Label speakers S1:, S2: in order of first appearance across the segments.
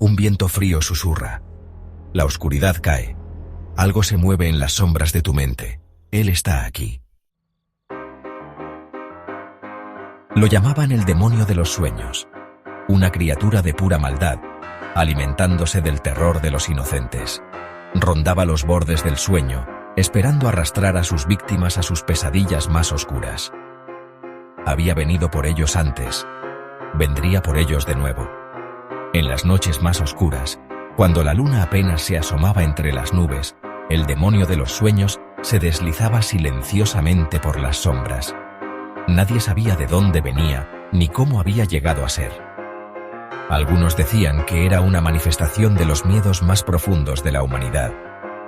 S1: Un viento frío susurra. La oscuridad cae. Algo se mueve en las sombras de tu mente. Él está aquí. Lo llamaban el demonio de los sueños, una criatura de pura maldad, alimentándose del terror de los inocentes. Rondaba los bordes del sueño, esperando arrastrar a sus víctimas a sus pesadillas más oscuras. Había venido por ellos antes, vendría por ellos de nuevo. En las noches más oscuras, cuando la luna apenas se asomaba entre las nubes, el demonio de los sueños se deslizaba silenciosamente por las sombras. Nadie sabía de dónde venía, ni cómo había llegado a ser. Algunos decían que era una manifestación de los miedos más profundos de la humanidad.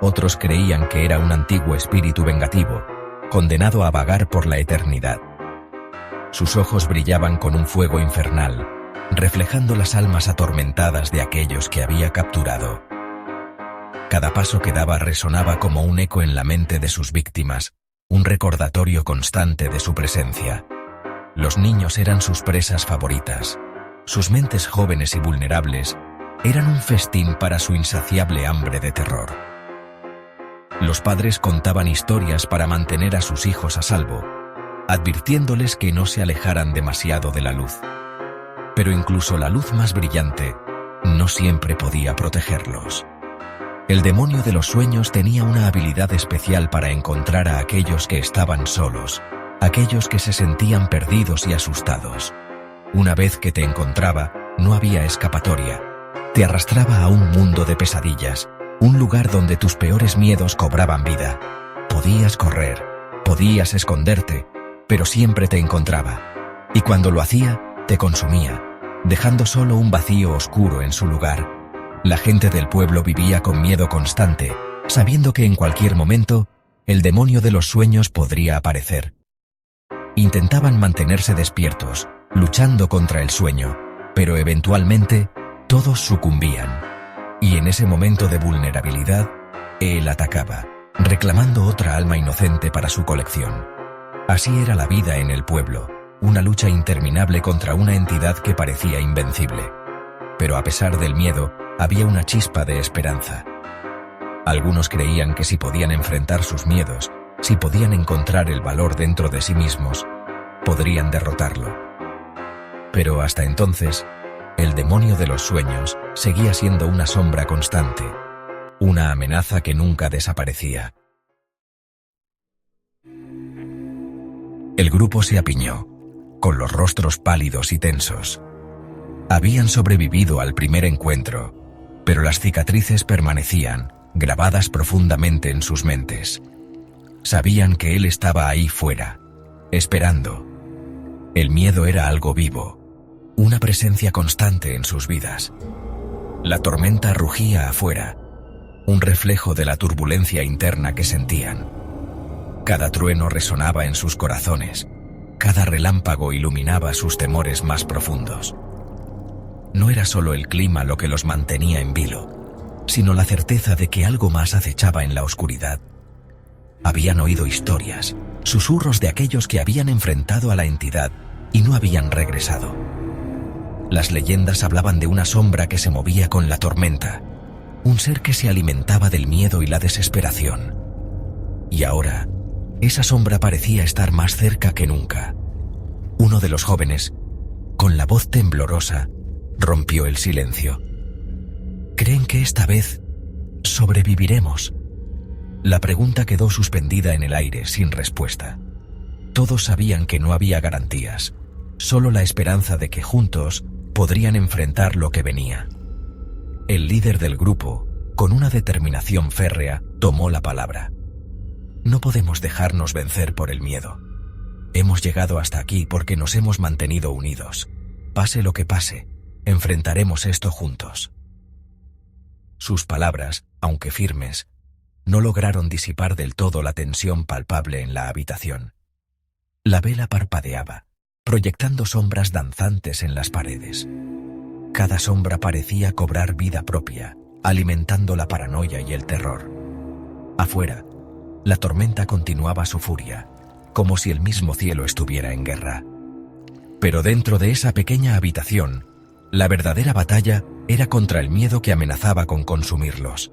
S1: Otros creían que era un antiguo espíritu vengativo, condenado a vagar por la eternidad. Sus ojos brillaban con un fuego infernal, reflejando las almas atormentadas de aquellos que había capturado. Cada paso que daba resonaba como un eco en la mente de sus víctimas, un recordatorio constante de su presencia. Los niños eran sus presas favoritas. Sus mentes jóvenes y vulnerables eran un festín para su insaciable hambre de terror. Los padres contaban historias para mantener a sus hijos a salvo, advirtiéndoles que no se alejaran demasiado de la luz. Pero incluso la luz más brillante no siempre podía protegerlos. El demonio de los sueños tenía una habilidad especial para encontrar a aquellos que estaban solos, aquellos que se sentían perdidos y asustados. Una vez que te encontraba, no había escapatoria. Te arrastraba a un mundo de pesadillas, un lugar donde tus peores miedos cobraban vida. Podías correr, podías esconderte, pero siempre te encontraba. Y cuando lo hacía, te consumía, dejando solo un vacío oscuro en su lugar. La gente del pueblo vivía con miedo constante, sabiendo que en cualquier momento, el demonio de los sueños podría aparecer. Intentaban mantenerse despiertos, luchando contra el sueño, pero eventualmente, todos sucumbían. Y en ese momento de vulnerabilidad, él atacaba, reclamando otra alma inocente para su colección. Así era la vida en el pueblo, una lucha interminable contra una entidad que parecía invencible. Pero a pesar del miedo, había una chispa de esperanza. Algunos creían que si podían enfrentar sus miedos, si podían encontrar el valor dentro de sí mismos, podrían derrotarlo. Pero hasta entonces, el demonio de los sueños seguía siendo una sombra constante, una amenaza que nunca desaparecía. El grupo se apiñó, con los rostros pálidos y tensos. Habían sobrevivido al primer encuentro, pero las cicatrices permanecían, grabadas profundamente en sus mentes. Sabían que él estaba ahí fuera, esperando. El miedo era algo vivo, una presencia constante en sus vidas. La tormenta rugía afuera, un reflejo de la turbulencia interna que sentían. Cada trueno resonaba en sus corazones, cada relámpago iluminaba sus temores más profundos. No era solo el clima lo que los mantenía en vilo, sino la certeza de que algo más acechaba en la oscuridad. Habían oído historias, susurros de aquellos que habían enfrentado a la entidad y no habían regresado. Las leyendas hablaban de una sombra que se movía con la tormenta, un ser que se alimentaba del miedo y la desesperación. Y ahora, esa sombra parecía estar más cerca que nunca. Uno de los jóvenes, con la voz temblorosa, rompió el silencio. ¿Creen que esta vez sobreviviremos? La pregunta quedó suspendida en el aire sin respuesta. Todos sabían que no había garantías, solo la esperanza de que juntos podrían enfrentar lo que venía. El líder del grupo, con una determinación férrea, tomó la palabra. No podemos dejarnos vencer por el miedo. Hemos llegado hasta aquí porque nos hemos mantenido unidos. Pase lo que pase, enfrentaremos esto juntos. Sus palabras, aunque firmes, no lograron disipar del todo la tensión palpable en la habitación. La vela parpadeaba, proyectando sombras danzantes en las paredes. Cada sombra parecía cobrar vida propia, alimentando la paranoia y el terror. Afuera, la tormenta continuaba su furia, como si el mismo cielo estuviera en guerra. Pero dentro de esa pequeña habitación, La verdadera batalla era contra el miedo que amenazaba con consumirlos.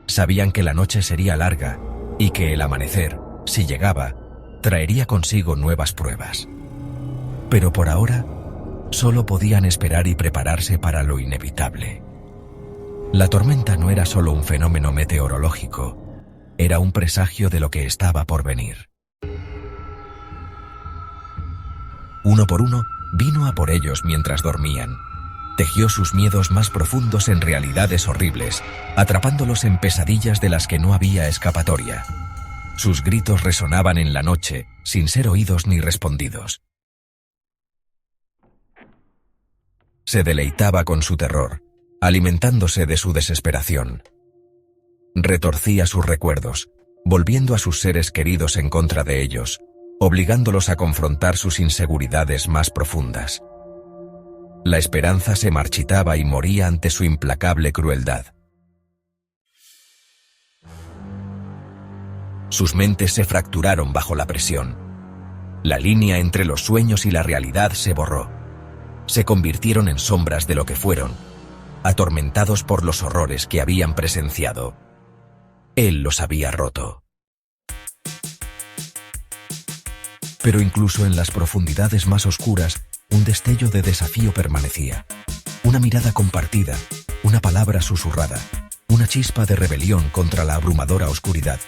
S1: Sabían que la noche sería larga y que el amanecer, si llegaba, traería consigo nuevas pruebas. Pero por ahora, solo podían esperar y prepararse para lo inevitable. La tormenta no era solo un fenómeno meteorológico, era un presagio de lo que estaba por venir. Uno por uno, vino a por ellos mientras dormían. Tejió sus miedos más profundos en realidades horribles, atrapándolos en pesadillas de las que no había escapatoria. Sus gritos resonaban en la noche, sin ser oídos ni respondidos. Se deleitaba con su terror, alimentándose de su desesperación. Retorcía sus recuerdos, volviendo a sus seres queridos en contra de ellos, obligándolos a confrontar sus inseguridades más profundas. La esperanza se marchitaba y moría ante su implacable crueldad. Sus mentes se fracturaron bajo la presión. La línea entre los sueños y la realidad se borró. Se convirtieron en sombras de lo que fueron, atormentados por los horrores que habían presenciado. Él los había roto. Pero incluso en las profundidades más oscuras, un destello de desafío permanecía. Una mirada compartida, una palabra susurrada, una chispa de rebelión contra la abrumadora oscuridad.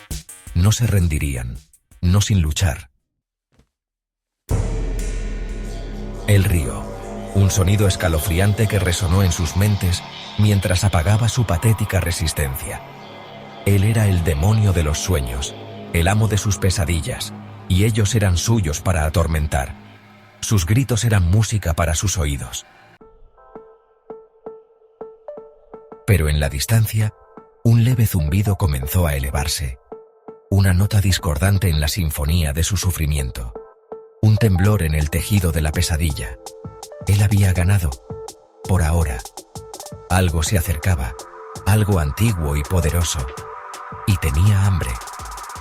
S1: No se rendirían, no sin luchar. El río, un sonido escalofriante que resonó en sus mentes mientras apagaba su patética resistencia. Él era el demonio de los sueños, el amo de sus pesadillas, y ellos eran suyos para atormentar. Sus gritos eran música para sus oídos. Pero en la distancia, un leve zumbido comenzó a elevarse. Una nota discordante en la sinfonía de su sufrimiento. Un temblor en el tejido de la pesadilla. Él había ganado. Por ahora. Algo se acercaba. Algo antiguo y poderoso. Y tenía hambre.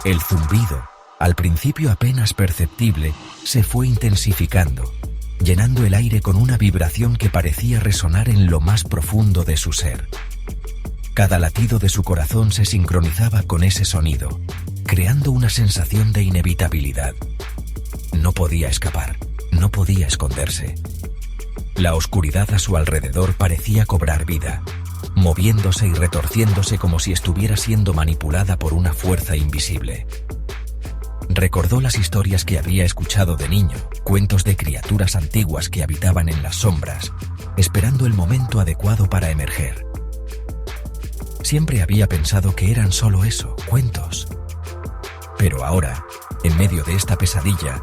S1: El zumbido, al principio apenas perceptible, se fue intensificando, llenando el aire con una vibración que parecía resonar en lo más profundo de su ser. Cada latido de su corazón se sincronizaba con ese sonido, creando una sensación de inevitabilidad. No podía escapar, no podía esconderse. La oscuridad a su alrededor parecía cobrar vida, moviéndose y retorciéndose como si estuviera siendo manipulada por una fuerza invisible. Recordó las historias que había escuchado de niño, cuentos de criaturas antiguas que habitaban en las sombras, esperando el momento adecuado para emerger. Siempre había pensado que eran solo eso, cuentos. Pero ahora, en medio de esta pesadilla,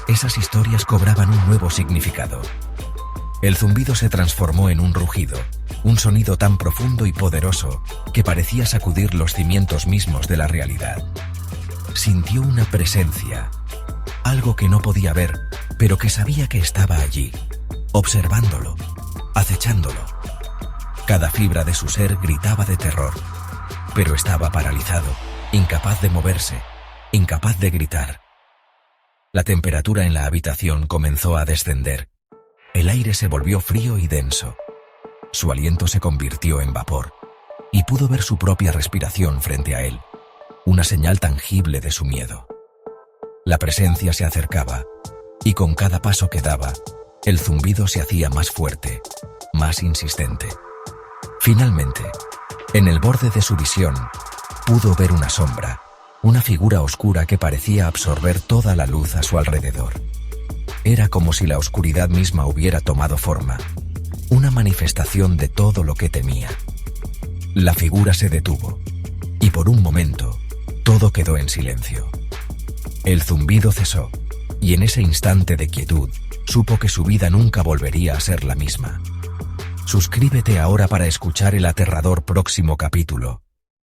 S1: esas historias cobraban un nuevo significado. El zumbido se transformó en un rugido, un sonido tan profundo y poderoso que parecía sacudir los cimientos mismos de la realidad. Sintió una presencia, algo que no podía ver, pero que sabía que estaba allí, observándolo, acechándolo. Cada fibra de su ser gritaba de terror, pero estaba paralizado, incapaz de moverse, incapaz de gritar. La temperatura en la habitación comenzó a descender. El aire se volvió frío y denso. Su aliento se convirtió en vapor, y pudo ver su propia respiración frente a él. Una señal tangible de su miedo. La presencia se acercaba, y con cada paso que daba, el zumbido se hacía más fuerte, más insistente. Finalmente, en el borde de su visión, pudo ver una sombra, una figura oscura que parecía absorber toda la luz a su alrededor. Era como si la oscuridad misma hubiera tomado forma, una manifestación de todo lo que temía. La figura se detuvo, y por un momento, todo quedó en silencio. El zumbido cesó, y en ese instante de quietud, supo que su vida nunca volvería a ser la misma. Suscríbete ahora para escuchar el aterrador próximo capítulo.